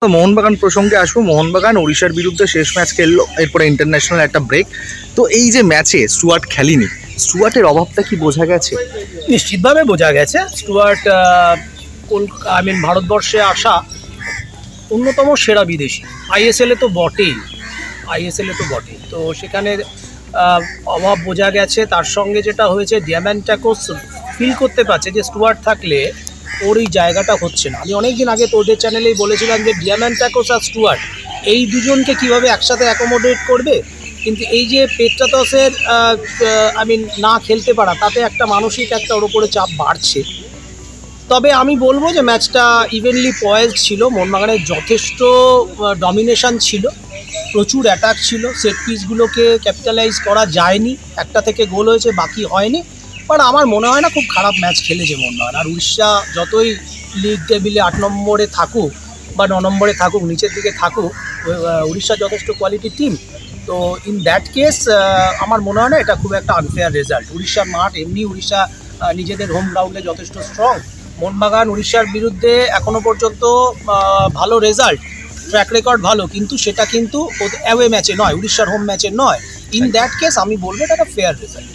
তো মোহনবাগান প্রসঙ্গে আসবো। মোহনবাগান ওড়িশার বিরুদ্ধে শেষ ম্যাচ খেললো, এরপরে ইন্টারন্যাশনাল একটা ব্রেক। তো এই যে ম্যাচে স্টুয়ার্ট খেলেনি, স্টুয়ার্টের অভাবটা কি বোঝা গেছে? নিশ্চিতভাবে বোঝা গেছে। স্টুয়ার্ট ভারতবর্ষে আসা অন্যতম সেরা বিদেশি। আইএসএলে তো বটেই, তো সেখানে অভাব বোঝা গেছে। তার সঙ্গে যেটা হয়েছে, ডিয়ামান্টাকোস ফিল করতে পারছে যে স্টুয়ার্ট থাকলে ওর এই জায়গাটা হচ্ছে না। আমি অনেক দিন আগে তোদের চ্যানেলেই বলেছিলাম যে ডিয়ামান্টাকোস আর স্টুয়ার্ট এই দুজনকে কিভাবে একসাথে অ্যাকোমোডেট করবে, কিন্তু এই যে পেট্রাতসের না খেলতে পারা, তাতে একটা মানসিক একটা ওর উপরে চাপ বাড়ছে। তবে আমি বলবো যে ম্যাচটা ইভেনলি পয়েজড ছিল। মোহনবাগানের যথেষ্ট ডমিনেশন ছিল, প্রচুর অ্যাটাক ছিল, সেট পিসগুলোকে ক্যাপিটালাইজ করা যায়নি। একটা থেকে গোল হয়েছে, বাকি হয়নি। বাট আমার মনে হয় না খুব খারাপ ম্যাচ খেলেছে মোহনবাগান। আর উড়িষ্যা যতই লিগ টেবিলে 8 নম্বরে থাকুক বা 9 নম্বরে থাকুক, নিচের দিকে থাকুক, উড়িষ্যা যথেষ্ট কোয়ালিটি টিম। তো ইন দ্যাট কেস আমার মনে হয় না এটা খুব একটা আনফেয়ার রেজাল্ট। উড়িষ্যার মাঠ এমনি, উড়িষ্যা নিজেদের হোম গ্রাউন্ডে যথেষ্ট স্ট্রং। মোহনবাগান উড়িষ্যার বিরুদ্ধে এখনও পর্যন্ত ভালো রেজাল্ট, ট্র্যাক রেকর্ড ভালো, কিন্তু সেটা কিন্তু অ্যাওয়ে ম্যাচে নয়, উড়িষ্যার হোম ম্যাচে নয়। ইন দ্যাট কেস আমি বলবো এটা একটা ফেয়ার রেজাল্ট।